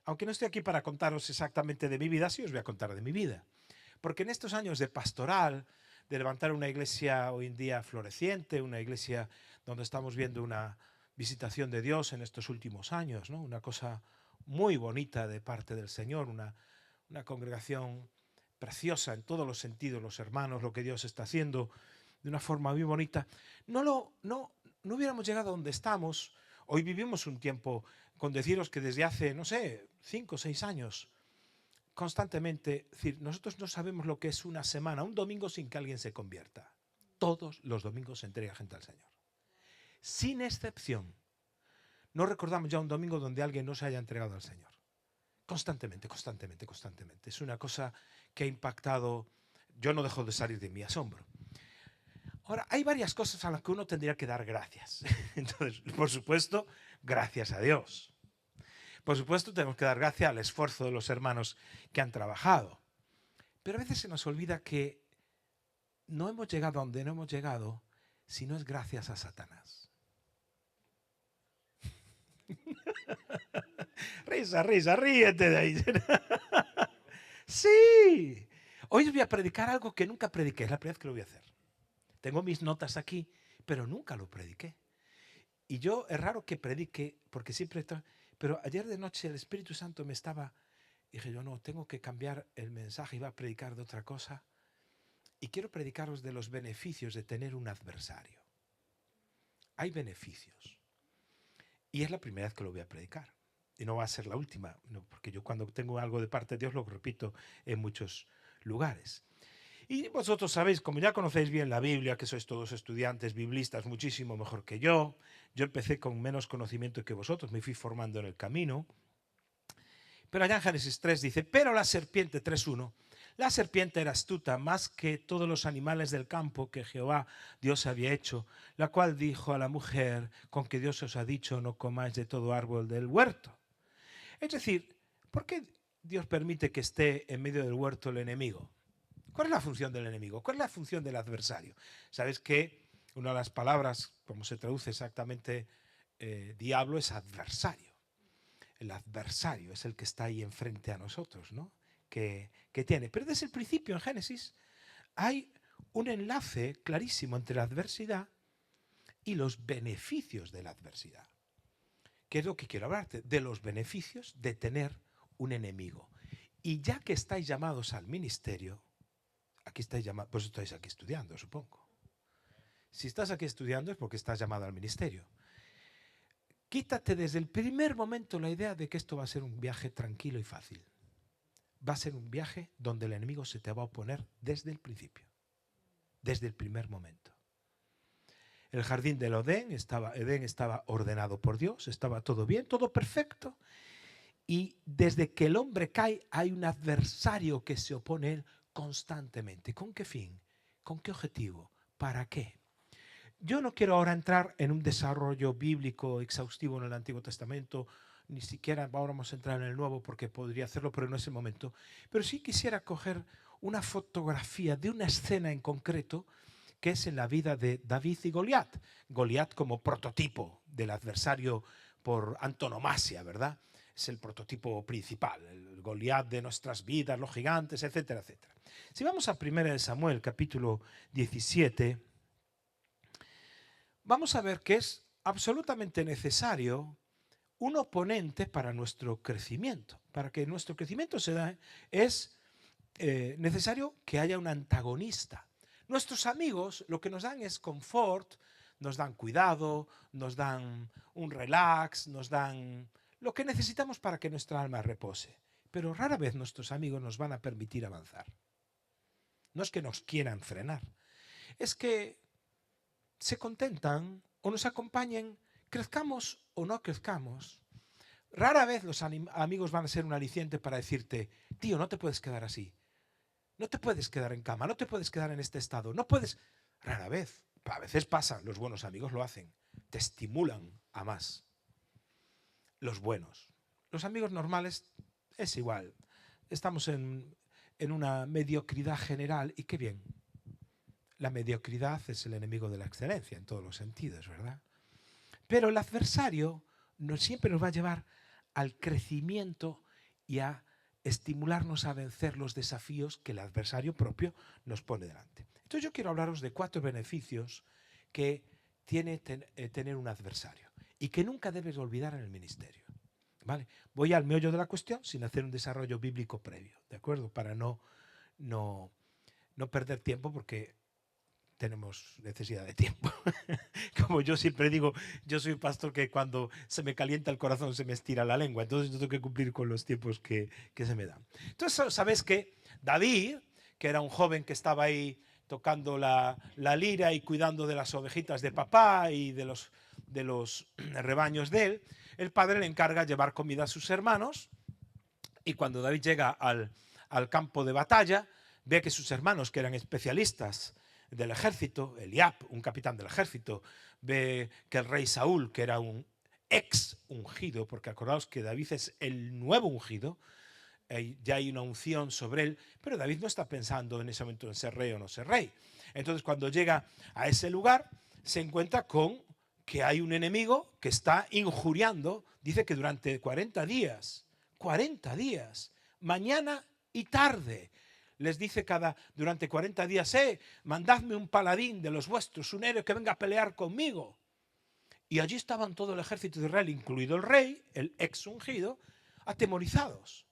Aunque no estoy aquí para contaros exactamente de mi vida, sí os voy a contar de mi vida. Porque en estos años de pastoral, de levantar una iglesia hoy en día floreciente, una iglesia donde estamos viendo una visitación de Dios en estos últimos años, ¿no? Una cosa muy bonita de parte del Señor, una congregación preciosa en todos los sentidos, los hermanos, lo que Dios está haciendo de una forma muy bonita. No hubiéramos llegado a donde estamos. Hoy vivimos un tiempo, con deciros que desde hace, no sé, 5 o 6 años, constantemente, es decir, nosotros no sabemos lo que es una semana, un domingo sin que alguien se convierta. Todos los domingos se entrega gente al Señor. Sin excepción. No recordamos ya un domingo donde alguien no se haya entregado al Señor. Constantemente, constantemente, constantemente. Es una cosa que ha impactado. Yo no dejo de salir de mi asombro. Ahora, hay varias cosas a las que uno tendría que dar gracias. Entonces, por supuesto, gracias a Dios. Por supuesto, tenemos que dar gracias al esfuerzo de los hermanos que han trabajado. Pero a veces se nos olvida que no hemos llegado a donde no hemos llegado si no es gracias a Satanás. Risa, risa, ríete de ahí. Sí. Hoy os voy a predicar algo que nunca prediqué. Es la primera vez que lo voy a hacer. Tengo mis notas aquí, pero nunca lo prediqué. Y yo, es raro que predique, porque siempre estoy. Pero ayer de noche el Espíritu Santo me estaba. Dije yo, no, tengo que cambiar el mensaje, iba a predicar de otra cosa. Y quiero predicaros de los beneficios de tener un adversario. Hay beneficios. Y es la primera vez que lo voy a predicar. Y no va a ser la última, no, porque yo cuando tengo algo de parte de Dios lo repito en muchos lugares. Y vosotros sabéis, como ya conocéis bien la Biblia, que sois todos estudiantes biblistas muchísimo mejor que yo empecé con menos conocimiento que vosotros, me fui formando en el camino. Pero allá en Génesis 3 dice, pero la serpiente, 3:1, la serpiente era astuta más que todos los animales del campo que Jehová Dios había hecho, la cual dijo a la mujer, con que Dios os ha dicho, no comáis de todo árbol del huerto. Es decir, ¿por qué Dios permite que esté en medio del huerto el enemigo? ¿Cuál es la función del enemigo? ¿Cuál es la función del adversario? Sabes que una de las palabras, como se traduce exactamente diablo, es adversario. El adversario es el que está ahí enfrente a nosotros, ¿no? Que tiene. Pero desde el principio en Génesis hay un enlace clarísimo entre la adversidad y los beneficios de la adversidad. ¿Qué es lo que quiero hablarte? De los beneficios de tener un enemigo. Y ya que estáis llamados al ministerio, aquí estáis llamados, pues estáis aquí estudiando, supongo. Si estás aquí estudiando es porque estás llamado al ministerio. Quítate desde el primer momento la idea de que esto va a ser un viaje tranquilo y fácil. Va a ser un viaje donde el enemigo se te va a oponer desde el principio, desde el primer momento. El jardín del Edén estaba ordenado por Dios, estaba todo bien, todo perfecto. Y desde que el hombre cae hay un adversario que se opone a él constantemente. ¿Con qué fin? ¿Con qué objetivo? ¿Para qué? Yo no quiero ahora entrar en un desarrollo bíblico exhaustivo en el Antiguo Testamento, ni siquiera vamos a entrar en el Nuevo porque podría hacerlo, pero no es el momento. Pero sí quisiera coger una fotografía de una escena en concreto que es en la vida de David y Goliat. Goliat como prototipo del adversario por antonomasia, ¿verdad? Es el prototipo principal, el Goliat de nuestras vidas, los gigantes, etcétera, etcétera. Si vamos a 1 Samuel, capítulo 17, vamos a ver que es absolutamente necesario un oponente para nuestro crecimiento. Para que nuestro crecimiento se da, es necesario que haya un antagonista. Nuestros amigos lo que nos dan es confort, nos dan cuidado, nos dan un relax, nos dan lo que necesitamos para que nuestra alma repose. Pero rara vez nuestros amigos nos van a permitir avanzar. No es que nos quieran frenar, es que se contentan o nos acompañen, crezcamos o no crezcamos. Rara vez los amigos van a ser un aliciente para decirte, tío, no te puedes quedar así. No te puedes quedar en cama, no te puedes quedar en este estado, no puedes. Rara vez, a veces pasa, los buenos amigos lo hacen, te estimulan a más. Los buenos. Los amigos normales es igual. Estamos en una mediocridad general y qué bien. La mediocridad es el enemigo de la excelencia en todos los sentidos, ¿verdad? Pero el adversario siempre nos va a llevar al crecimiento y a estimularnos a vencer los desafíos que el adversario propio nos pone delante. Entonces yo quiero hablaros de 4 beneficios que tiene tener un adversario y que nunca debes olvidar en el ministerio. ¿Vale? Voy al meollo de la cuestión sin hacer un desarrollo bíblico previo, ¿de acuerdo? Para no perder tiempo, porque tenemos necesidad de tiempo. Como yo siempre digo, yo soy pastor que cuando se me calienta el corazón se me estira la lengua, entonces yo tengo que cumplir con los tiempos que se me dan. Entonces, ¿sabes qué? David, que era un joven que estaba ahí tocando la lira y cuidando de las ovejitas de papá y de los rebaños de él, el padre le encarga llevar comida a sus hermanos, y cuando David llega al campo de batalla, ve que sus hermanos, que eran especialistas del ejército, Eliab, un capitán del ejército, ve que el rey Saúl, que era un ex ungido, porque acordaos que David es el nuevo ungido, ya hay una unción sobre él, pero David no está pensando en ese momento en ser rey o no ser rey. Entonces, cuando llega a ese lugar, se encuentra con que hay un enemigo que está injuriando, dice que durante 40 días, mañana y tarde, les dice durante 40 días, mandadme un paladín de los vuestros, un héroe que venga a pelear conmigo. Y allí estaban todo el ejército de Israel, incluido el rey, el ex ungido, atemorizados,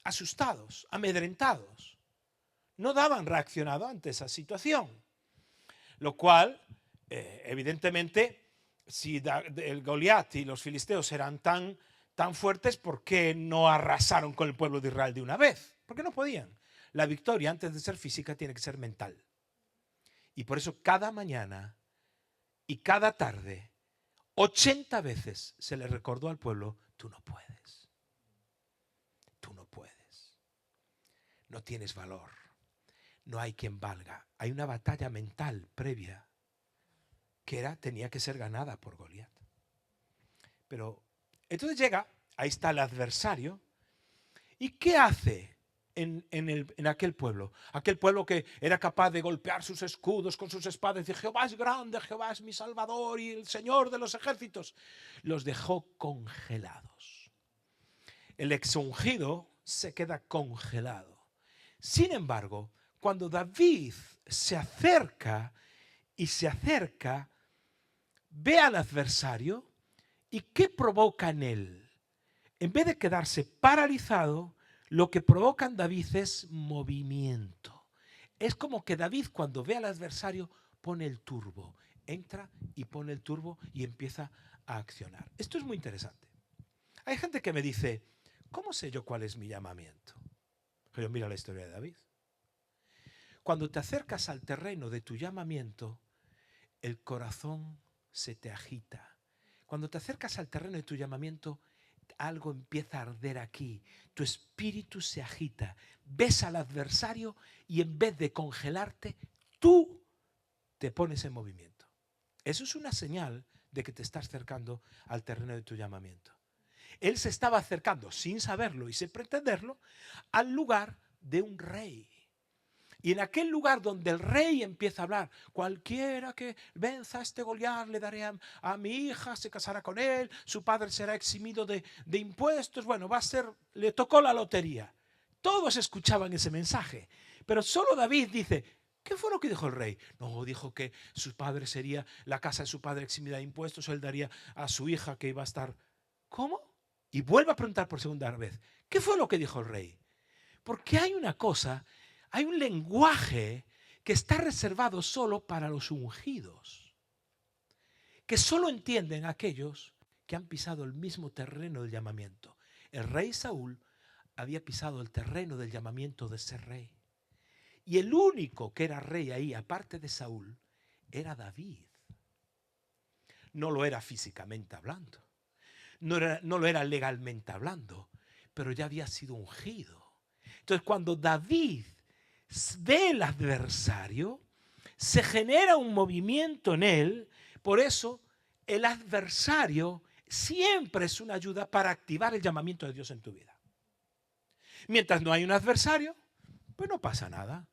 asustados, amedrentados. No daban reaccionado ante esa situación. Lo cual, evidentemente, si el Goliat y los filisteos eran tan fuertes, ¿por qué no arrasaron con el pueblo de Israel de una vez? Porque no podían. La victoria, antes de ser física, tiene que ser mental. Y por eso cada mañana y cada tarde, 80 veces se le recordó al pueblo: tú no puedes. Tú no puedes. No tienes valor. No hay quien valga. Hay una batalla mental previa que tenía que ser ganada por Goliat. Pero entonces llega, ahí está el adversario, ¿y qué hace en aquel pueblo? Aquel pueblo que era capaz de golpear sus escudos con sus espadas y decir: Jehová es grande, Jehová es mi Salvador y el Señor de los ejércitos. Los dejó congelados. El exungido se queda congelado. Sin embargo, cuando David se acerca, ve al adversario, ¿y qué provoca en él? En vez de quedarse paralizado, lo que provoca en David es movimiento. Es como que David, cuando ve al adversario, pone el turbo. Entra y pone el turbo y empieza a accionar. Esto es muy interesante. Hay gente que me dice: ¿cómo sé yo cuál es mi llamamiento? Yo miro la historia de David. Cuando te acercas al terreno de tu llamamiento, el corazón se te agita. Cuando te acercas al terreno de tu llamamiento, algo empieza a arder aquí. Tu espíritu se agita. Ves al adversario y en vez de congelarte, tú te pones en movimiento. Eso es una señal de que te estás acercando al terreno de tu llamamiento. Él se estaba acercando, sin saberlo y sin pretenderlo, al lugar de un rey. Y en aquel lugar donde el rey empieza a hablar: cualquiera que venza a este Goliat le daré a mi hija, se casará con él, su padre será eximido de impuestos. Bueno, le tocó la lotería. Todos escuchaban ese mensaje, pero solo David dice: ¿qué fue lo que dijo el rey? No, dijo que su padre sería, la casa de su padre eximida de impuestos, él daría a su hija que iba a estar. ¿Cómo? Y vuelve a preguntar por segunda vez: ¿qué fue lo que dijo el rey? Porque hay una cosa, hay un lenguaje que está reservado solo para los ungidos, que solo entienden aquellos que han pisado el mismo terreno del llamamiento. El rey Saúl había pisado el terreno del llamamiento de ser rey. Y el único que era rey ahí, aparte de Saúl, era David. No lo era físicamente hablando, no lo era legalmente hablando, pero ya había sido ungido. Entonces, cuando David ve el adversario, se genera un movimiento en él. Por eso, el adversario siempre es una ayuda para activar el llamamiento de Dios en tu vida. Mientras no hay un adversario, pues no pasa nada.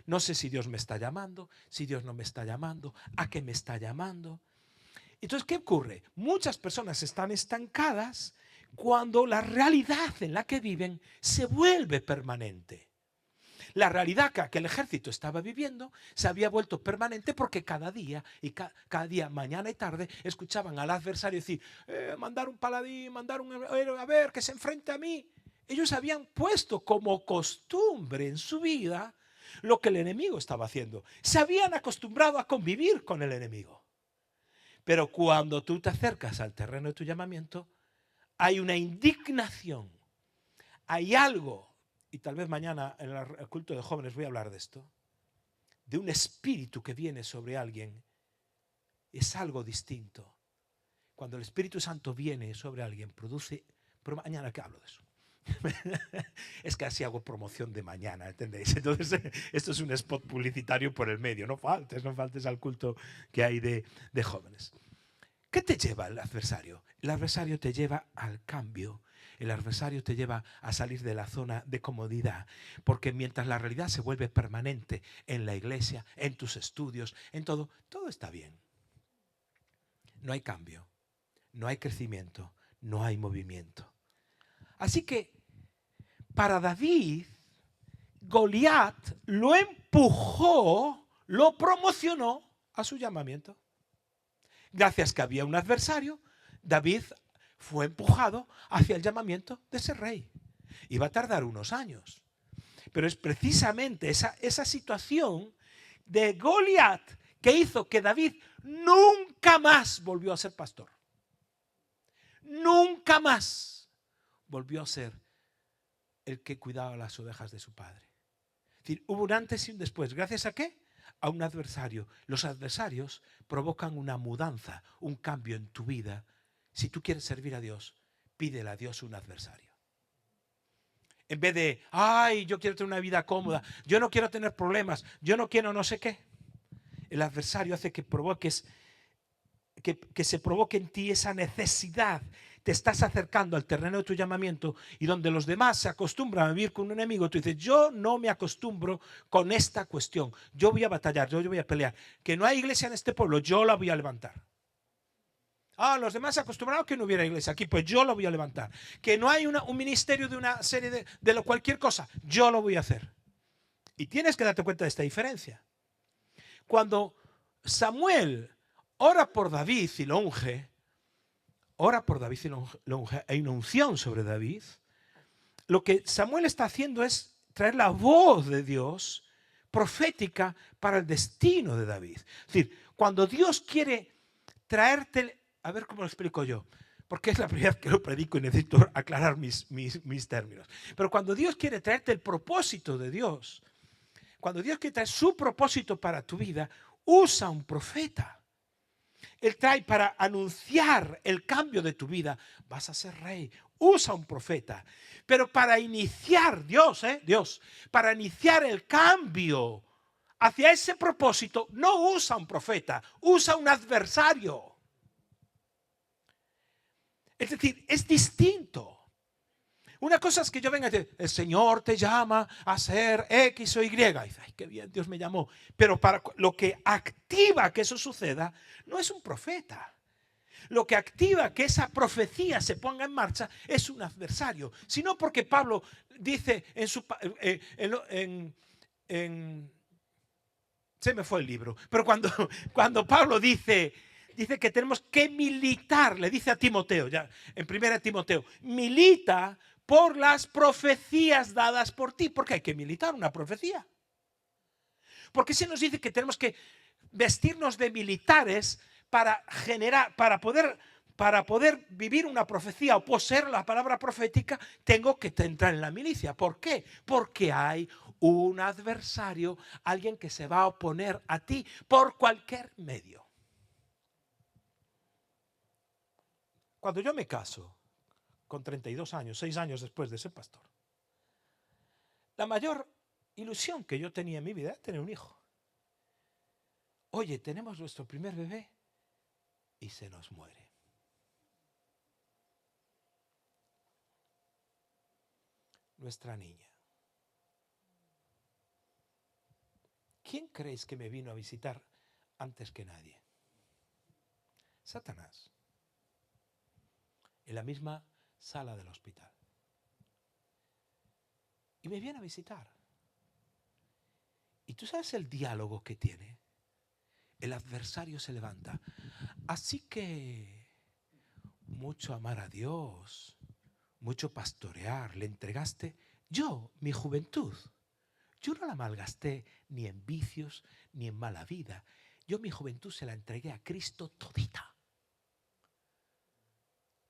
No sé si Dios me está llamando, si Dios no me está llamando, a qué me está llamando. Entonces, ¿qué ocurre? Muchas personas están estancadas, cuando la realidad en la que viven se vuelve permanente. La realidad que el ejército estaba viviendo se había vuelto permanente porque cada día, cada día, mañana y tarde, escuchaban al adversario decir, mandar un paladín, mandar un héroe, a ver, que se enfrente a mí. Ellos habían puesto como costumbre en su vida lo que el enemigo estaba haciendo. Se habían acostumbrado a convivir con el enemigo. Pero cuando tú te acercas al terreno de tu llamamiento, hay una indignación, hay algo, y tal vez mañana en el culto de jóvenes voy a hablar de esto, de un espíritu que viene sobre alguien. Es algo distinto. Cuando el Espíritu Santo viene sobre alguien, produce... Pero mañana que hablo de eso. Es que así hago promoción de mañana, ¿entendéis? Entonces, esto es un spot publicitario por el medio. No faltes al culto que hay de jóvenes. ¿Qué te lleva el adversario? El adversario te lleva al cambio. El adversario te lleva a salir de la zona de comodidad. Porque mientras la realidad se vuelve permanente en la iglesia, en tus estudios, en todo está bien. No hay cambio, no hay crecimiento, no hay movimiento. Así que para David, Goliat lo empujó, lo promocionó a su llamamiento. Gracias que había un adversario, David fue empujado hacia el llamamiento de ser rey. Iba a tardar unos años. Pero es precisamente esa situación de Goliat que hizo que David nunca más volvió a ser pastor. Nunca más volvió a ser el que cuidaba las ovejas de su padre. Es decir, hubo un antes y un después. ¿Gracias a qué? A un adversario. Los adversarios provocan una mudanza, un cambio en tu vida. Si tú quieres servir a Dios, pídele a Dios un adversario. En vez de, ay, yo quiero tener una vida cómoda, yo no quiero tener problemas, yo no quiero no sé qué. El adversario hace que provoques, que se provoque en ti esa necesidad. Te estás acercando al terreno de tu llamamiento y donde los demás se acostumbran a vivir con un enemigo, tú dices, yo no me acostumbro con esta cuestión. Yo voy a batallar, yo voy a pelear. Que no hay iglesia en este pueblo, yo la voy a levantar. Los demás se acostumbraron a que no hubiera iglesia aquí, pues yo lo voy a levantar. Que no hay un ministerio de una serie de cualquier cosa, yo lo voy a hacer. Y tienes que darte cuenta de esta diferencia. Cuando Samuel ora por David y lo unge, hay una unción sobre David, lo que Samuel está haciendo es traer la voz de Dios profética para el destino de David. Es decir, cuando Dios quiere traerte, a ver cómo lo explico yo, porque es la primera vez que lo predico y necesito aclarar mis términos. Pero cuando Dios quiere traerte el propósito de Dios, cuando Dios quiere traer su propósito para tu vida, usa un profeta. Él trae para anunciar el cambio de tu vida. Vas a ser rey. Usa un profeta. Pero para iniciar, Dios, para iniciar el cambio hacia ese propósito, no usa un profeta, usa un adversario. Es decir, es distinto. Una cosa es que yo venga y diga, el Señor te llama a ser X o Y. Y dice, ay, qué bien, Dios me llamó. Pero para lo que activa que eso suceda, no es un profeta. Lo que activa que esa profecía se ponga en marcha es un adversario. Sino porque Pablo dice se me fue el libro, pero cuando Pablo dice que tenemos que militar, le dice a Timoteo, ya en 1 Timoteo, milita por las profecías dadas por ti, porque hay que militar una profecía. Porque se nos dice que tenemos que vestirnos de militares para poder vivir una profecía o poseer la palabra profética, tengo que entrar en la milicia. ¿Por qué? Porque hay un adversario, alguien que se va a oponer a ti por cualquier medio. Cuando yo me caso, con 32 años, 6 años después de ser pastor, la mayor ilusión que yo tenía en mi vida era tener un hijo. Oye, tenemos nuestro primer bebé y se nos muere. Nuestra niña. ¿Quién creéis que me vino a visitar antes que nadie? Satanás. En la misma sala del hospital. Y me viene a visitar. ¿Y tú sabes el diálogo que tiene? El adversario se levanta. Así que mucho amar a Dios, mucho pastorear, le entregaste. Yo, mi juventud, yo no la malgasté ni en vicios ni en mala vida. Yo mi juventud se la entregué a Cristo todita.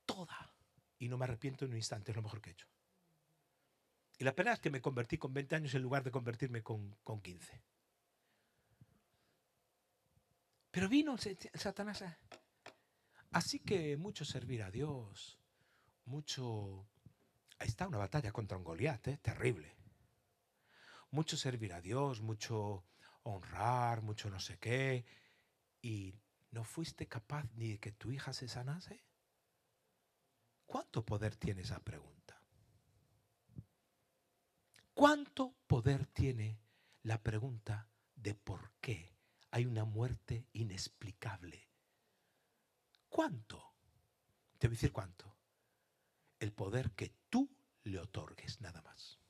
Toda. Y no me arrepiento en un instante, es lo mejor que he hecho. Y la pena es que me convertí con 20 años en lugar de convertirme con 15. Pero vino Satanás. Así que mucho servir a Dios, mucho... Ahí está una batalla contra un Goliat, terrible. Mucho servir a Dios, mucho honrar, mucho no sé qué. ¿Y no fuiste capaz ni de que tu hija se sanase? ¿Cuánto poder tiene esa pregunta? ¿Cuánto poder tiene la pregunta de por qué hay una muerte inexplicable? ¿Cuánto? Te voy a decir cuánto. El poder que tú le otorgues, nada más.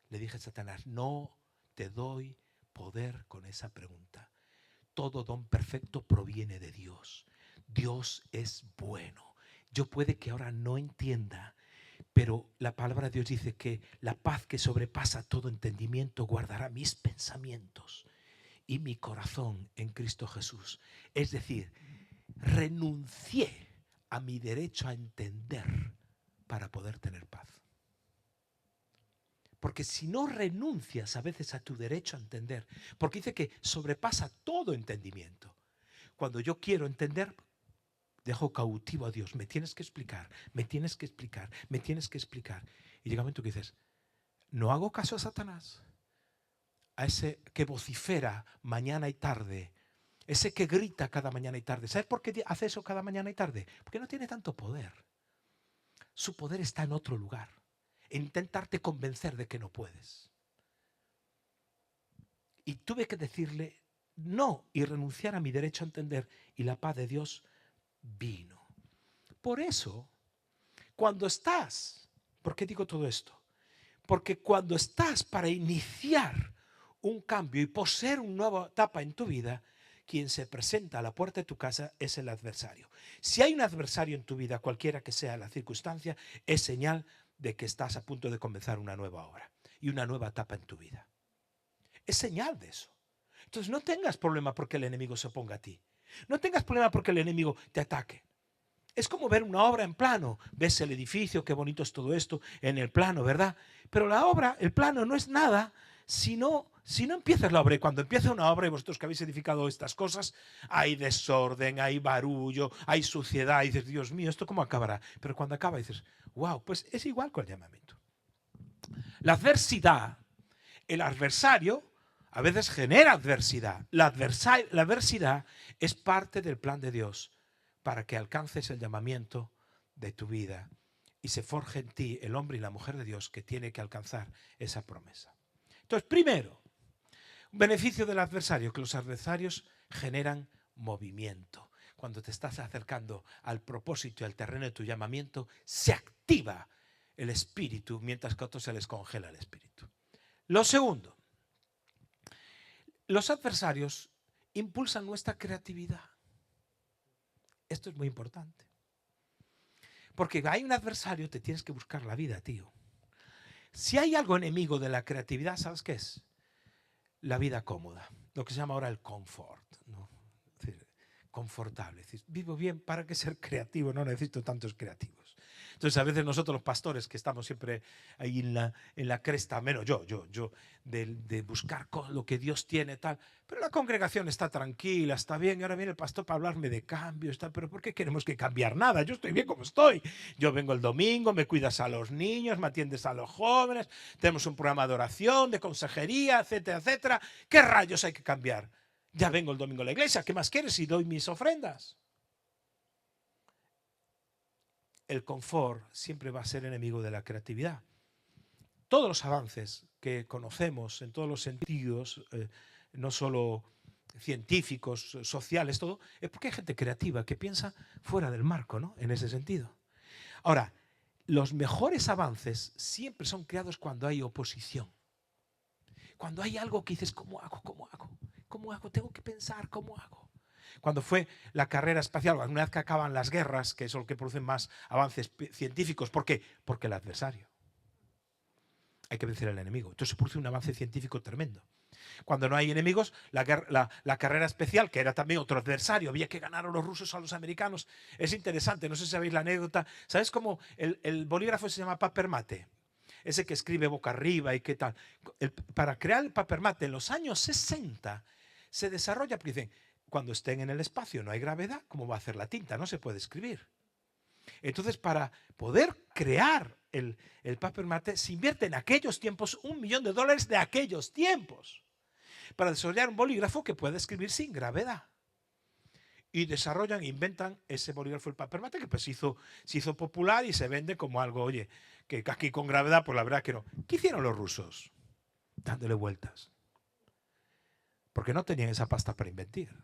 Le dije a Satanás, no te doy poder con esa pregunta. Todo don perfecto proviene de Dios. Dios es bueno. Yo puede que ahora no entienda, pero la palabra de Dios dice que la paz que sobrepasa todo entendimiento guardará mis pensamientos y mi corazón en Cristo Jesús. Es decir, renuncié a mi derecho a entender para poder tener paz. Porque si no renuncias a veces a tu derecho a entender, porque dice que sobrepasa todo entendimiento. Cuando yo quiero entender, dejo cautivo a Dios. Me tienes que explicar, me tienes que explicar, me tienes que explicar. Y llega un momento que dices, no hago caso a Satanás, a ese que vocifera mañana y tarde, ese que grita cada mañana y tarde. ¿Sabes por qué hace eso cada mañana y tarde? Porque no tiene tanto poder. Su poder está en otro lugar. En intentarte convencer de que no puedes. Y tuve que decirle no y renunciar a mi derecho a entender. Y la paz de Dios vino. Por eso, cuando estás, ¿por qué digo todo esto? Porque cuando estás para iniciar un cambio y poseer una nueva etapa en tu vida, quien se presenta a la puerta de tu casa es el adversario. Si hay un adversario en tu vida, cualquiera que sea la circunstancia, es señal de que estás a punto de comenzar una nueva obra y una nueva etapa en tu vida. Es señal de eso. Entonces no tengas problema porque el enemigo se oponga a ti. No tengas problema porque el enemigo te ataque. Es como ver una obra en plano. Ves el edificio, qué bonito es todo esto en el plano, ¿verdad? Pero la obra, el plano no es nada si no empiezas la obra. Y cuando empieza una obra, y vosotros que habéis edificado estas cosas, hay desorden, hay barullo, hay suciedad. Y dices, Dios mío, ¿esto cómo acabará? Pero cuando acaba dices, wow, pues es igual con el llamamiento. La adversidad, el adversario, a veces genera adversidad. La adversidad es parte del plan de Dios para que alcances el llamamiento de tu vida y se forje en ti el hombre y la mujer de Dios que tiene que alcanzar esa promesa. Entonces, primero, un beneficio del adversario, que los adversarios generan movimiento. Cuando te estás acercando al propósito y al terreno de tu llamamiento, se activa el espíritu, mientras que a otros se les congela el espíritu. Lo segundo, los adversarios impulsan nuestra creatividad. Esto es muy importante. Porque hay un adversario, te tienes que buscar la vida, tío. Si hay algo enemigo de la creatividad, ¿sabes qué es? La vida cómoda, lo que se llama ahora el confort, ¿no? Es decir, confortable. Es decir, vivo bien, ¿para qué ser creativo? No necesito tantos creativos. Entonces, a veces nosotros los pastores que estamos siempre ahí en la cresta, menos yo, de buscar lo que Dios tiene, tal. Pero la congregación está tranquila, está bien, y ahora viene el pastor para hablarme de cambios, tal. Pero ¿por qué queremos que cambiar nada? Yo estoy bien como estoy. Yo vengo el domingo, me cuidas a los niños, me atiendes a los jóvenes, tenemos un programa de oración, de consejería, etcétera, etcétera. ¿Qué rayos hay que cambiar? Ya vengo el domingo a la iglesia, ¿qué más quieres? Y doy mis ofrendas. El confort siempre va a ser enemigo de la creatividad. Todos los avances que conocemos en todos los sentidos, no solo científicos, sociales, todo, es porque hay gente creativa que piensa fuera del marco, ¿no? En ese sentido. Ahora, los mejores avances siempre son creados cuando hay oposición. Cuando hay algo que dices, ¿cómo hago? ¿Cómo hago? ¿Cómo hago? Tengo que pensar, ¿cómo hago? Cuando fue la carrera espacial, una vez que acaban las guerras, que es lo que produce más avances científicos, ¿por qué? Porque el adversario. Hay que vencer al enemigo. Entonces se produce un avance científico tremendo. Cuando no hay enemigos, la carrera espacial, que era también otro adversario, había que ganar a los rusos a los americanos. Es interesante, no sé si sabéis la anécdota. ¿Sabes cómo el bolígrafo se llama papel mate? Ese que escribe boca arriba y qué tal. Para crear el papel mate en los años 60 se desarrolla, porque dicen, cuando estén en el espacio no hay gravedad, ¿cómo va a hacer la tinta? No se puede escribir. Entonces, para poder crear el papel mate, se invierte en aquellos tiempos $1 millón de aquellos tiempos para desarrollar un bolígrafo que pueda escribir sin gravedad. Y desarrollan, inventan ese bolígrafo, el papel mate, que pues se hizo popular y se vende como algo, oye, que aquí con gravedad, pues la verdad que no. ¿Qué hicieron los rusos? Dándole vueltas. Porque no tenían esa pasta para inventar.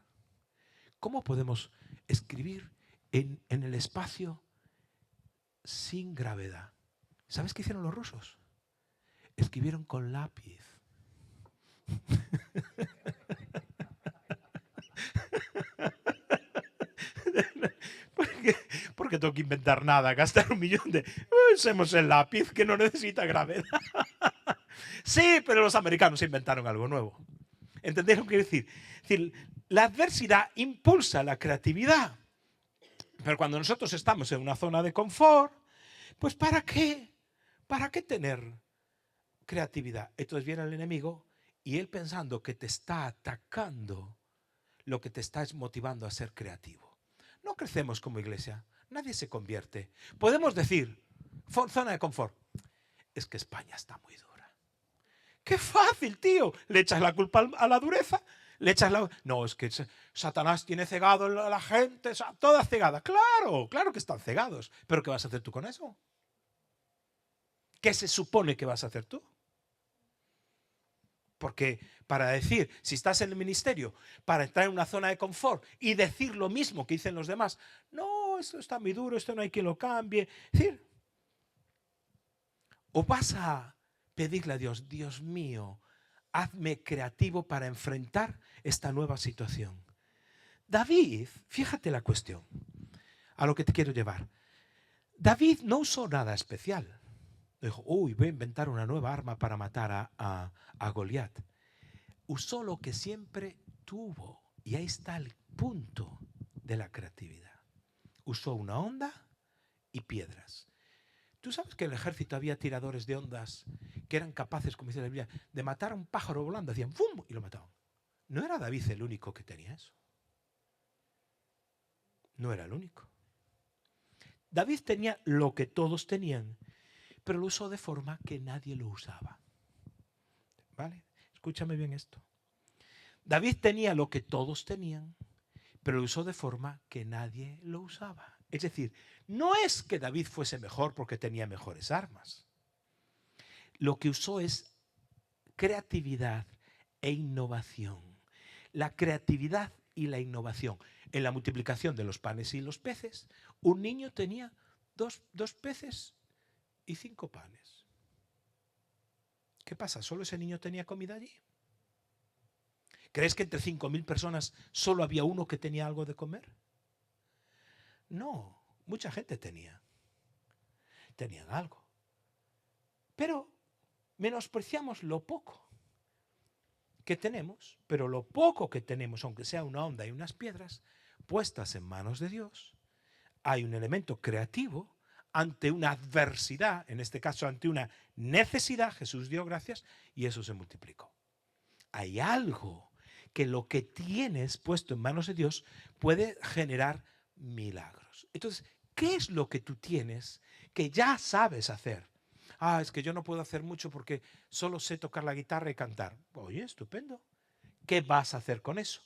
¿Cómo podemos escribir en el espacio sin gravedad? ¿Sabes qué hicieron los rusos? Escribieron con lápiz. Porque tengo que inventar nada, gastar $1 millón de... Usemos el lápiz que no necesita gravedad. Sí, pero los americanos inventaron algo nuevo. ¿Entendéis lo que quiero decir? Es decir, la adversidad impulsa la creatividad. Pero cuando nosotros estamos en una zona de confort, pues ¿para qué? ¿Para qué tener creatividad? Entonces viene el enemigo y él pensando que te está atacando, lo que te está es motivando a ser creativo. No crecemos como iglesia, nadie se convierte. Podemos decir, zona de confort, es que España está muy dura. ¡Qué fácil, tío! Le echas la culpa a la dureza, le echas la... No, es que Satanás tiene cegado a la gente, toda cegada. Claro, claro que están cegados. ¿Pero qué vas a hacer tú con eso? ¿Qué se supone que vas a hacer tú? Porque para decir, si estás en el ministerio, para entrar en una zona de confort y decir lo mismo que dicen los demás, no, esto está muy duro, esto no hay quien lo cambie. Es decir, o vas a pedirle a Dios, Dios mío, hazme creativo para enfrentar esta nueva situación. David, fíjate la cuestión, a lo que te quiero llevar. David no usó nada especial. Dijo, uy, voy a inventar una nueva arma para matar a Goliat. Usó lo que siempre tuvo. Y ahí está el punto de la creatividad. Usó una honda y piedras. ¿Tú sabes que en el ejército había tiradores de ondas que eran capaces, como dice la Biblia, de matar a un pájaro volando? Hacían ¡fum! Y lo mataban. No era David el único que tenía eso. No era el único. David tenía lo que todos tenían, pero lo usó de forma que nadie lo usaba. ¿Vale? Escúchame bien esto. David tenía lo que todos tenían, pero lo usó de forma que nadie lo usaba. Es decir, no es que David fuese mejor porque tenía mejores armas. Lo que usó es creatividad e innovación. La creatividad y la innovación. En la multiplicación de los panes y los peces, un niño tenía dos peces y 5 panes. ¿Qué pasa? ¿Solo ese niño tenía comida allí? ¿Crees que entre 5.000 personas solo había uno que tenía algo de comer? No, mucha gente tenían algo. Pero menospreciamos lo poco que tenemos, pero lo poco que tenemos, aunque sea una onda y unas piedras, puestas en manos de Dios, hay un elemento creativo ante una adversidad, en este caso ante una necesidad. Jesús dio gracias y eso se multiplicó. Hay algo que lo que tienes puesto en manos de Dios puede generar milagros. Entonces, ¿qué es lo que tú tienes que ya sabes hacer? Es que yo no puedo hacer mucho porque solo sé tocar la guitarra y cantar. Oye, estupendo. ¿Qué vas a hacer con eso?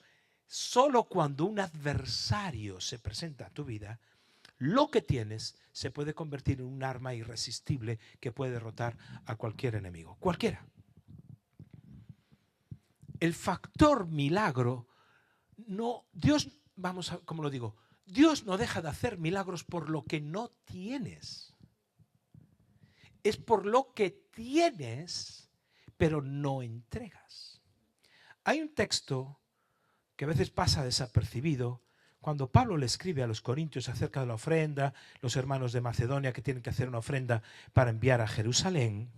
Solo cuando un adversario se presenta a tu vida, lo que tienes se puede convertir en un arma irresistible que puede derrotar a cualquier enemigo. Cualquiera. El factor milagro, no, Dios, como lo digo, Dios no deja de hacer milagros por lo que no tienes. Es por lo que tienes, pero no entregas. Hay un texto que a veces pasa desapercibido, cuando Pablo le escribe a los corintios acerca de la ofrenda, los hermanos de Macedonia que tienen que hacer una ofrenda para enviar a Jerusalén.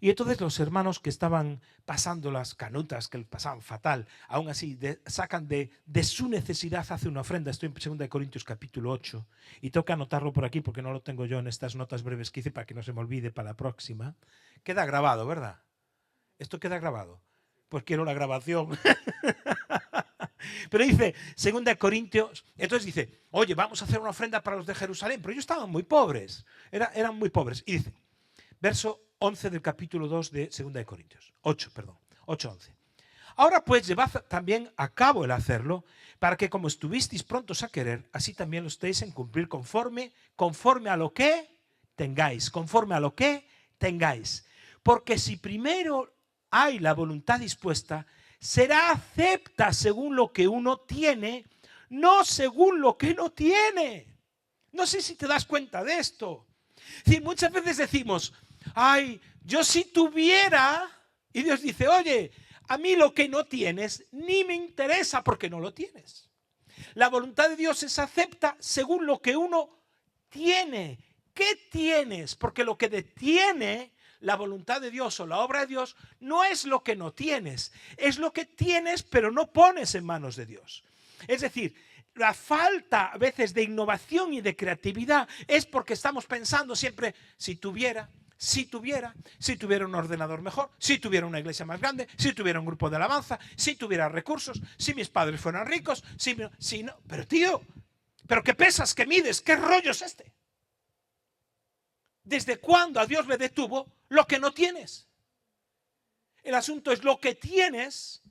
Y entonces los hermanos que estaban pasando las canutas, que les pasaban fatal, aún así sacan de su necesidad, hace una ofrenda. Estoy en 2 Corintios capítulo 8 y tengo que anotarlo por aquí porque no lo tengo yo en estas notas breves que hice para que no se me olvide para la próxima. Queda grabado, ¿verdad? Esto queda grabado. Pues quiero la grabación. Pero dice, 2 Corintios, entonces dice, oye, vamos a hacer una ofrenda para los de Jerusalén, pero ellos estaban muy pobres, eran muy pobres. Y dice, verso 11 del capítulo 2 de 2 Corintios, 8, perdón, 8:11. Ahora pues llevad también a cabo el hacerlo, para que como estuvisteis prontos a querer, así también lo estéis en cumplir conforme a lo que tengáis, conforme a lo que tengáis. Porque si primero hay la voluntad dispuesta, será acepta según lo que uno tiene, no según lo que no tiene. No sé si te das cuenta de esto. Es decir, muchas veces decimos, ay, yo si tuviera, y Dios dice, oye, a mí lo que no tienes ni me interesa porque no lo tienes. La voluntad de Dios es acepta según lo que uno tiene. ¿Qué tienes? Porque lo que detiene la voluntad de Dios o la obra de Dios no es lo que no tienes, es lo que tienes pero no pones en manos de Dios. Es decir, la falta a veces de innovación y de creatividad es porque estamos pensando siempre, si tuviera un ordenador mejor, si tuviera una iglesia más grande, si tuviera un grupo de alabanza, si tuviera recursos, si mis padres fueran ricos, si no. Pero tío, ¿pero qué pesas, qué mides? ¿Qué rollo es este? ¿Desde cuándo a Dios le detuvo lo que no tienes? El asunto es lo que tienes,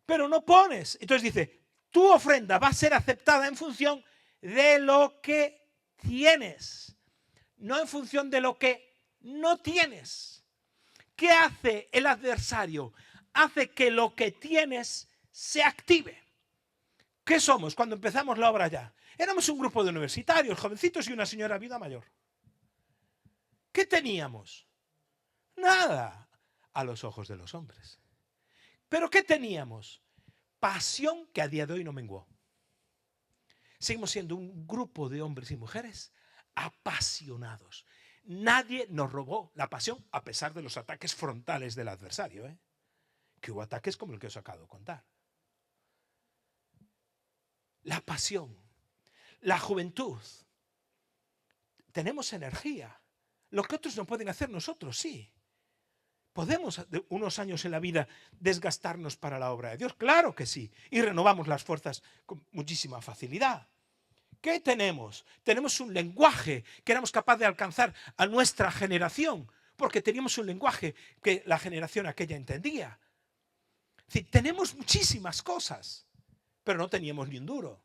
pero no pones. Entonces dice, tu ofrenda va a ser aceptada en función de lo que tienes, no en función de lo que no tienes. ¿Qué hace el adversario? Hace que lo que tienes se active. ¿Qué somos cuando empezamos la obra ya? Éramos un grupo de universitarios, jovencitos y una señora viuda mayor. ¿Qué teníamos? Nada a los ojos de los hombres. ¿Pero qué teníamos? Pasión que a día de hoy no menguó. Seguimos siendo un grupo de hombres y mujeres apasionados. Nadie nos robó la pasión a pesar de los ataques frontales del adversario. Que hubo ataques como el que os acabo de contar. La pasión, la juventud. Tenemos energía. Lo que otros no pueden hacer, nosotros sí. ¿Podemos unos años en la vida desgastarnos para la obra de Dios? Claro que sí. Y renovamos las fuerzas con muchísima facilidad. ¿Qué tenemos? Tenemos un lenguaje que éramos capaces de alcanzar a nuestra generación, porque teníamos un lenguaje que la generación aquella entendía. Es decir, tenemos muchísimas cosas, pero no teníamos ni un duro.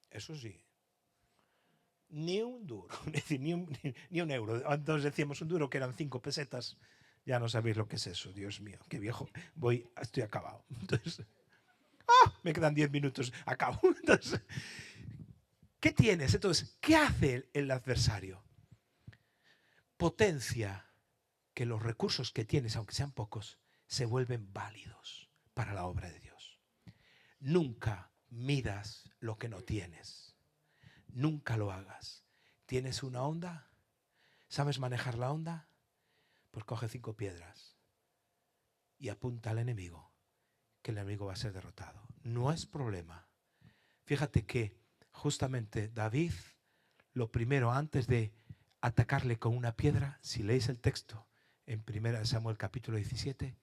Eso sí. Ni un duro, es decir, ni un euro. Entonces decíamos un duro que eran 5 pesetas. Ya no sabéis lo que es eso, Dios mío, qué viejo. Estoy acabado. Entonces, me quedan 10 minutos, acabo. Entonces, ¿qué tienes? Entonces, ¿qué hace el adversario? Potencia que los recursos que tienes, aunque sean pocos, se vuelven válidos para la obra de Dios. Nunca midas lo que no tienes. Nunca lo hagas. ¿Tienes una onda? ¿Sabes manejar la onda? Pues coge 5 piedras y apunta al enemigo, que el enemigo va a ser derrotado. No es problema. Fíjate que justamente David, lo primero antes de atacarle con una piedra, si leéis el texto en 1 Samuel capítulo 17,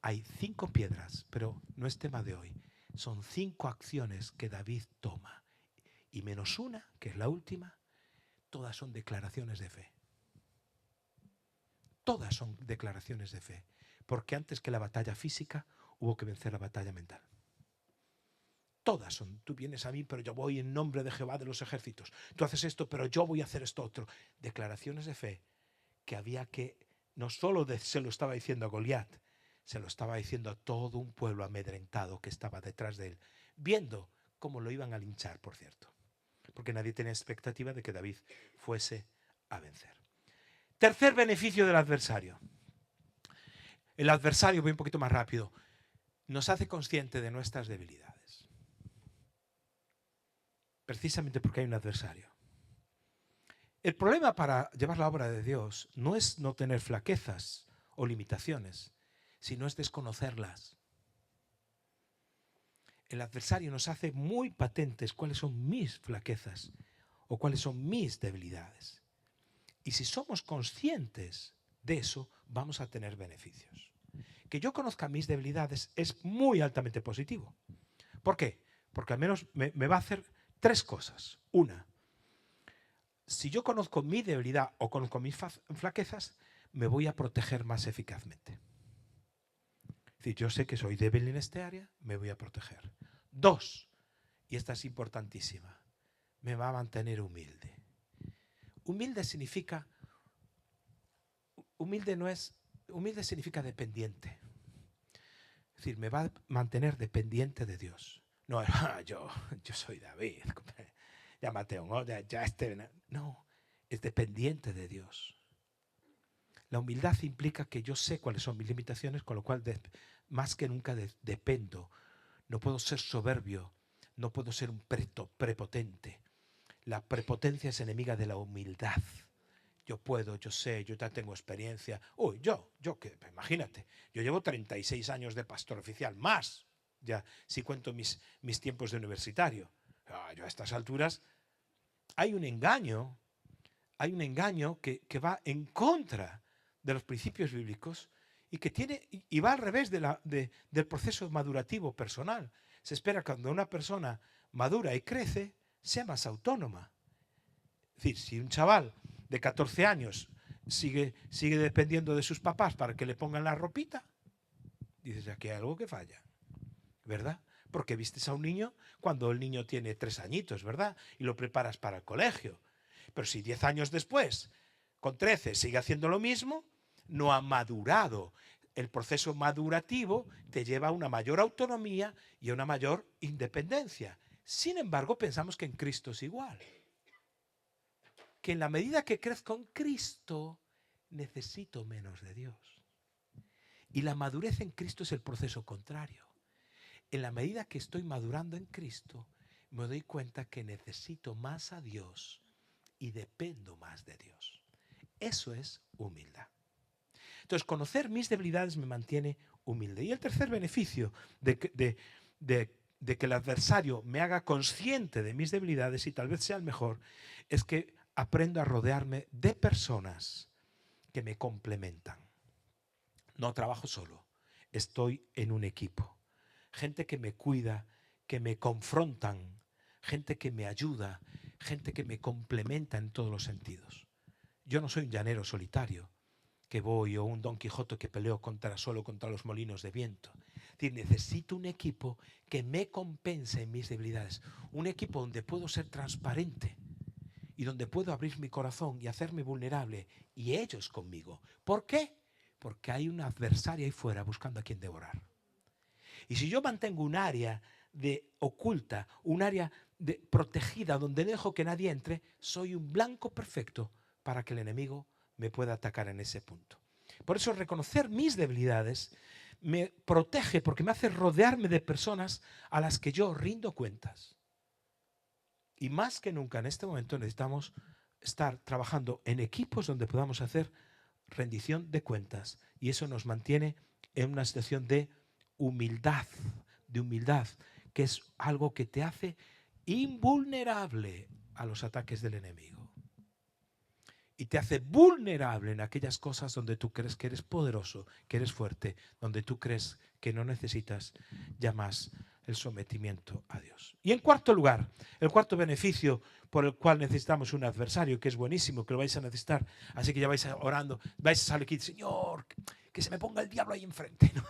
hay 5 piedras, pero no es tema de hoy. Son 5 acciones que David toma. Y menos una, que es la última, todas son declaraciones de fe. Todas son declaraciones de fe. Porque antes que la batalla física, hubo que vencer la batalla mental. Todas son, tú vienes a mí, pero yo voy en nombre de Jehová de los ejércitos. Tú haces esto, pero yo voy a hacer esto otro. Declaraciones de fe que había que, no solo se lo estaba diciendo a Goliat, se lo estaba diciendo a todo un pueblo amedrentado que estaba detrás de él, viendo como lo iban a linchar, por cierto, porque nadie tenía expectativa de que David fuese a vencer. Tercer beneficio del adversario. El adversario, voy un poquito más rápido, nos hace consciente de nuestras debilidades. Precisamente porque hay un adversario. El problema para llevar la obra de Dios no es no tener flaquezas o limitaciones, sino es desconocerlas. El adversario nos hace muy patentes cuáles son mis flaquezas o cuáles son mis debilidades. Y si somos conscientes de eso, vamos a tener beneficios. Que yo conozca mis debilidades es muy altamente positivo. ¿Por qué? Porque al menos me va a hacer tres cosas. Una, si yo conozco mi debilidad o conozco mis flaquezas, me voy a proteger más eficazmente. Es decir, yo sé que soy débil en este área, me voy a proteger. Dos, y esta es importantísima, me va a mantener humilde. Humilde significa, humilde significa dependiente. Es decir, me va a mantener dependiente de Dios. No, yo soy David, ya Mateo, ya este. No, es dependiente de Dios. La humildad implica que yo sé cuáles son mis limitaciones, con lo cual más que nunca dependo. No puedo ser soberbio, no puedo ser un prepotente. La prepotencia es enemiga de la humildad. Yo puedo, yo sé, yo ya tengo experiencia. Uy, yo que, imagínate, yo llevo 36 años de pastor oficial, más, ya, si cuento mis tiempos de universitario. Yo a estas alturas, hay un engaño que va en contra de los principios bíblicos y que tiene y va al revés del proceso madurativo personal. Se espera que cuando una persona madura y crece, sea más autónoma. Es decir, si un chaval de 14 años sigue dependiendo de sus papás para que le pongan la ropita, dices, aquí hay algo que falla, ¿verdad? Porque vistes a un niño cuando el niño tiene 3 añitos, ¿verdad? Y lo preparas para el colegio. Pero si 10 años después, con 13, sigue haciendo lo mismo, no ha madurado. El proceso madurativo te lleva a una mayor autonomía y a una mayor independencia. Sin embargo, pensamos que en Cristo es igual. Que en la medida que crezco en Cristo, necesito menos de Dios. Y la madurez en Cristo es el proceso contrario. En la medida que estoy madurando en Cristo, me doy cuenta que necesito más a Dios y dependo más de Dios. Eso es humildad. Entonces, conocer mis debilidades me mantiene humilde. Y el tercer beneficio de que el adversario me haga consciente de mis debilidades, y tal vez sea el mejor, es que aprendo a rodearme de personas que me complementan. No trabajo solo, estoy en un equipo. Gente que me cuida, que me confrontan, gente que me ayuda, gente que me complementa en todos los sentidos. Yo no soy un llanero solitario que voy o un Don Quijote que peleo solo contra los molinos de viento. Es decir, necesito un equipo que me compense en mis debilidades. Un equipo donde puedo ser transparente y donde puedo abrir mi corazón y hacerme vulnerable y ellos conmigo. ¿Por qué? Porque hay una adversaria ahí fuera buscando a quien devorar. Y si yo mantengo un área oculta, un área protegida donde dejo que nadie entre, soy un blanco perfecto para que el enemigo me pueda atacar en ese punto. Por eso reconocer mis debilidades me protege porque me hace rodearme de personas a las que yo rindo cuentas. Y más que nunca en este momento necesitamos estar trabajando en equipos donde podamos hacer rendición de cuentas. Y eso nos mantiene en una situación de humildad, que es algo que te hace invulnerable a los ataques del enemigo. Y te hace vulnerable en aquellas cosas donde tú crees que eres poderoso, que eres fuerte, donde tú crees que no necesitas ya más el sometimiento a Dios. Y en cuarto lugar, el cuarto beneficio por el cual necesitamos un adversario, que es buenísimo, que lo vais a necesitar, así que ya vais orando, vais a salir aquí, Señor, que se me ponga el diablo ahí enfrente, ¿no?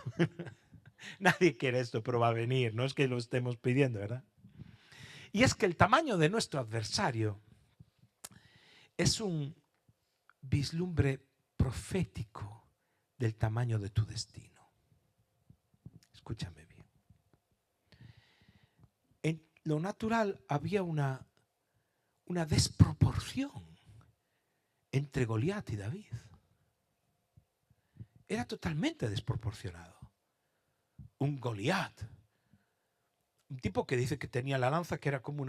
Nadie quiere esto, pero va a venir, no es que lo estemos pidiendo, ¿verdad? Y es que el tamaño de nuestro adversario es un vislumbre profético del tamaño de tu destino. Escúchame bien. lo natural había una desproporción entre Goliat y David. Era totalmente desproporcionado. Un Goliat, un tipo que dice que tenía la lanza que era como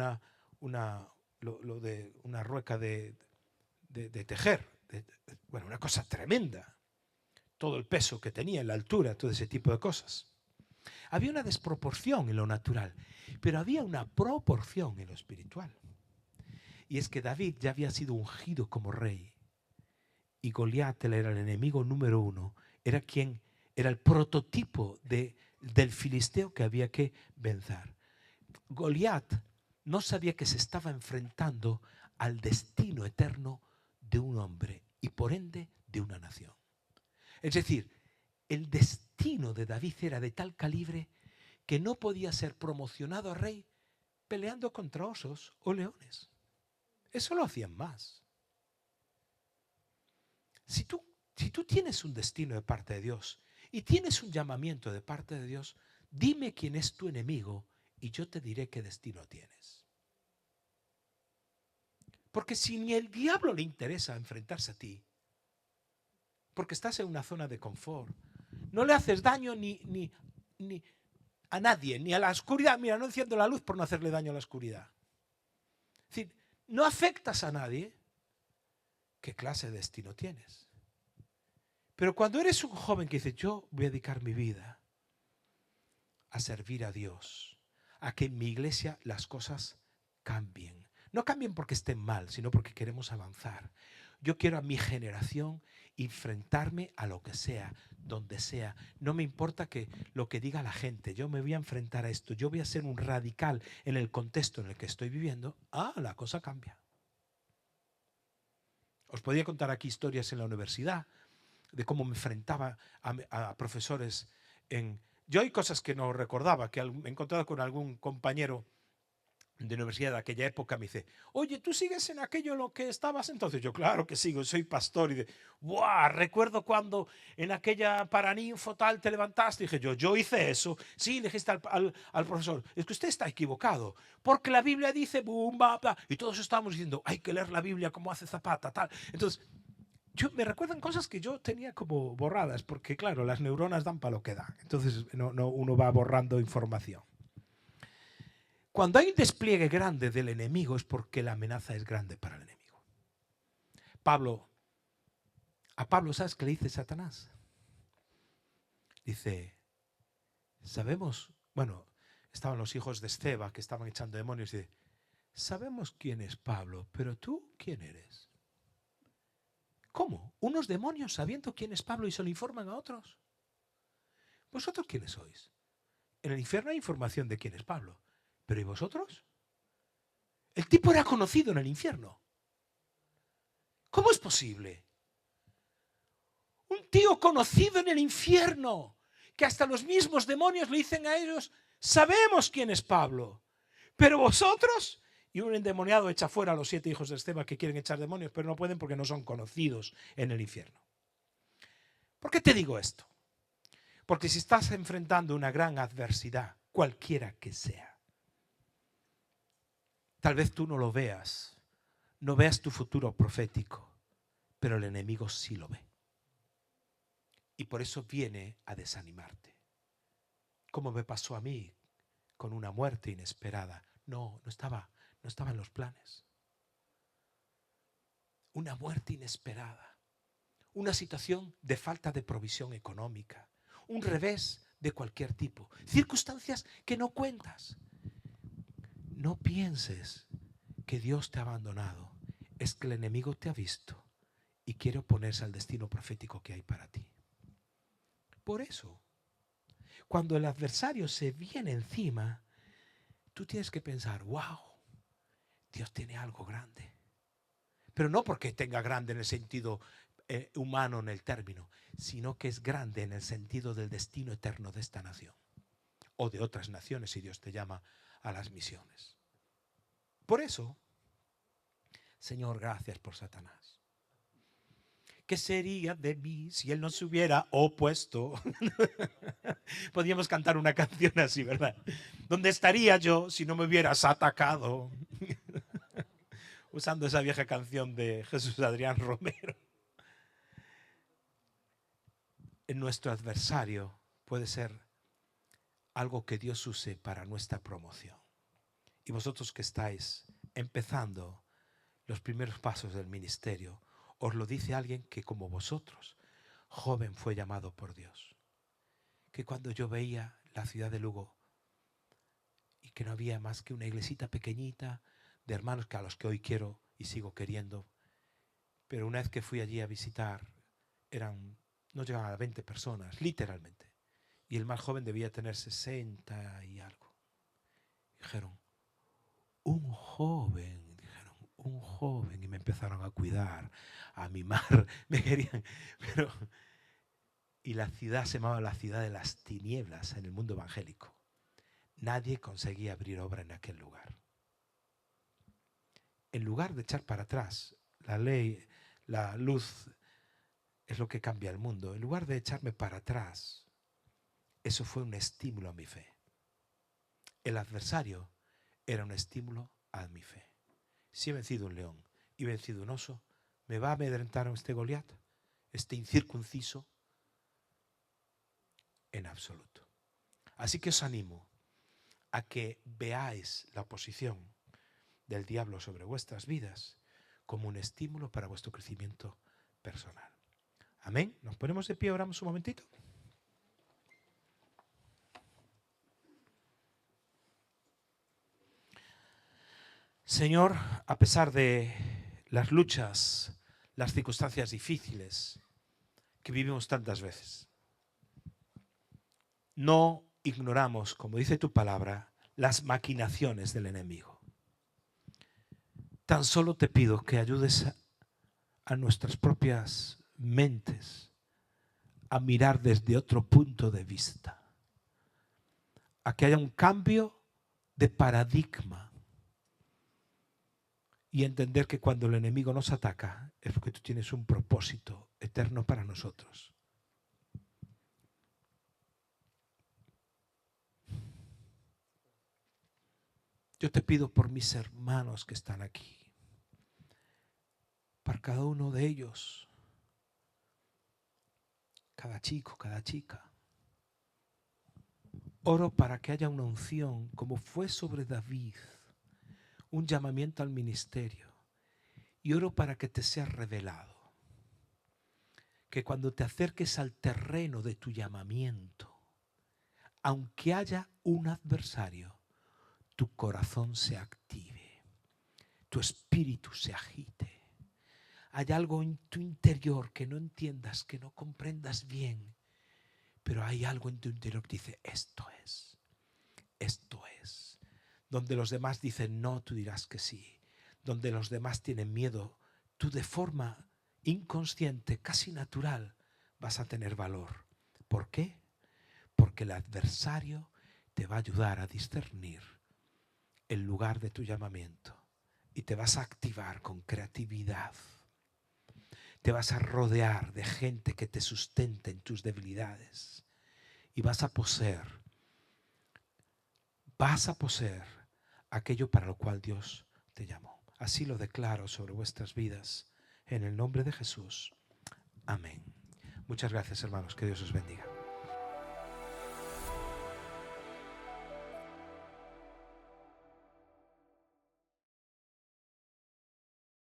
una rueca de tejer. Bueno, una cosa tremenda. Todo el peso que tenía, la altura, todo ese tipo de cosas. Había una desproporción en lo natural, pero había una proporción en lo espiritual. Y es que David ya había sido ungido como rey. Y Goliat era el enemigo número uno. Era el prototipo del filisteo que había que vencer. Goliat no sabía que se estaba enfrentando al destino eterno de un hombre y por ende de una nación. Es decir, el destino de David era de tal calibre que no podía ser promocionado a rey peleando contra osos o leones. Eso lo hacían más. Si tú tienes un destino de parte de Dios y tienes un llamamiento de parte de Dios, dime quién es tu enemigo y yo te diré qué destino tienes. Porque si ni el diablo le interesa enfrentarse a ti, porque estás en una zona de confort, no le haces daño ni a nadie, ni a la oscuridad. Mira, no enciendo la luz por no hacerle daño a la oscuridad. Es decir, no afectas a nadie. ¿Qué clase de destino tienes? Pero cuando eres un joven que dice, yo voy a dedicar mi vida a servir a Dios, a que en mi iglesia las cosas cambien. No cambien porque estén mal, sino porque queremos avanzar. Yo quiero a mi generación enfrentarme a lo que sea, donde sea. No me importa lo que diga la gente. Yo me voy a enfrentar a esto. Yo voy a ser un radical en el contexto en el que estoy viviendo. La cosa cambia. Os podía contar aquí historias en la universidad de cómo me enfrentaba a profesores Yo hay cosas que no recordaba, que me he encontrado con algún compañero de universidad de aquella época, me dice, oye, ¿tú sigues en aquello en lo que estabas entonces? Yo, claro que sigo, soy pastor. Y ¡buah! Recuerdo cuando en aquella paraninfo tal te levantaste. Dije yo hice eso. Sí, le dijiste al profesor, es que usted está equivocado, porque la Biblia dice, boom, bla, bla. Y todos estábamos diciendo, hay que leer la Biblia como hace Zapata, tal. Entonces, me recuerdan cosas que yo tenía como borradas, porque claro, las neuronas dan para lo que dan. Entonces uno va borrando información. Cuando hay un despliegue grande del enemigo es porque la amenaza es grande para el enemigo. A Pablo, ¿sabes qué le dice Satanás? Dice, sabemos, estaban los hijos de Esceva que estaban echando demonios y dice, sabemos quién es Pablo, pero tú, ¿quién eres? ¿Cómo? ¿Unos demonios sabiendo quién es Pablo y se lo informan a otros? ¿Vosotros quiénes sois? En el infierno hay información de quién es Pablo. ¿Pero y vosotros? El tipo era conocido en el infierno. ¿Cómo es posible? Un tío conocido en el infierno, que hasta los mismos demonios le dicen a ellos, sabemos quién es Pablo, pero vosotros... Y un endemoniado echa fuera a los 7 hijos de Esteban que quieren echar demonios, pero no pueden porque no son conocidos en el infierno. ¿Por qué te digo esto? Porque si estás enfrentando una gran adversidad, cualquiera que sea, tal vez tú no lo veas, no veas tu futuro profético, pero el enemigo sí lo ve. Y por eso viene a desanimarte. Como me pasó a mí con una muerte inesperada. No estaba en los planes. Una muerte inesperada. Una situación de falta de provisión económica. Un revés de cualquier tipo. Circunstancias que no cuentas. No pienses que Dios te ha abandonado. Es que el enemigo te ha visto y quiere oponerse al destino profético que hay para ti. Por eso, cuando el adversario se viene encima, tú tienes que pensar, wow, Dios tiene algo grande. Pero no porque tenga grande en el sentido humano en el término, sino que es grande en el sentido del destino eterno de esta nación. O de otras naciones si Dios te llama a las misiones. Por eso, Señor, gracias por Satanás. ¿Qué sería de mí si Él no se hubiera opuesto? Podríamos cantar una canción así, ¿verdad? ¿Dónde estaría yo si no me hubieras atacado? Usando esa vieja canción de Jesús Adrián Romero. En nuestro adversario puede ser algo que Dios use para nuestra promoción. Y vosotros que estáis empezando los primeros pasos del ministerio, os lo dice alguien que como vosotros, joven, fue llamado por Dios. Que cuando yo veía la ciudad de Lugo y que no había más que una iglesita pequeñita de hermanos que a los que hoy quiero y sigo queriendo, pero una vez que fui allí a visitar, no llegaban a 20 personas, literalmente. Y el más joven debía tener 60 y algo. Dijeron, un joven, y me empezaron a cuidar, a mimar, me querían, pero... Y la ciudad se llamaba la ciudad de las tinieblas en el mundo evangélico. Nadie conseguía abrir obra en aquel lugar. En lugar de echar para atrás, la ley, la luz es lo que cambia el mundo. En lugar de echarme para atrás, eso fue un estímulo a mi fe. El adversario era un estímulo a mi fe. Si he vencido un león y he vencido un oso, ¿me va a amedrentar este Goliat? ¿Este incircunciso? En absoluto. Así que os animo a que veáis la oposición del diablo sobre vuestras vidas como un estímulo para vuestro crecimiento personal. Amén. Nos ponemos de pie, oramos un momentito. Señor, a pesar de las luchas, las circunstancias difíciles que vivimos tantas veces, no ignoramos, como dice tu palabra, las maquinaciones del enemigo. Tan solo te pido que ayudes a nuestras propias mentes a mirar desde otro punto de vista, a que haya un cambio de paradigma y entender que cuando el enemigo nos ataca es porque tú tienes un propósito eterno para nosotros. Yo te pido por mis hermanos que están aquí, para cada uno de ellos, cada chico, cada chica. Oro para que haya una unción, como fue sobre David, un llamamiento al ministerio. Y oro para que te sea revelado. Que cuando te acerques al terreno de tu llamamiento, aunque haya un adversario, tu corazón se active, tu espíritu se agite. Hay algo en tu interior que no entiendas, que no comprendas bien, pero hay algo en tu interior que dice, esto es. Donde los demás dicen no, tú dirás que sí. Donde los demás tienen miedo, tú de forma inconsciente, casi natural, vas a tener valor. ¿Por qué? Porque el adversario te va a ayudar a discernir el lugar de tu llamamiento y te vas a activar con creatividad. Te vas a rodear de gente que te sustente en tus debilidades y vas a poseer aquello para lo cual Dios te llamó. Así lo declaro sobre vuestras vidas en el nombre de Jesús. Amén. Muchas gracias, hermanos. Que Dios os bendiga.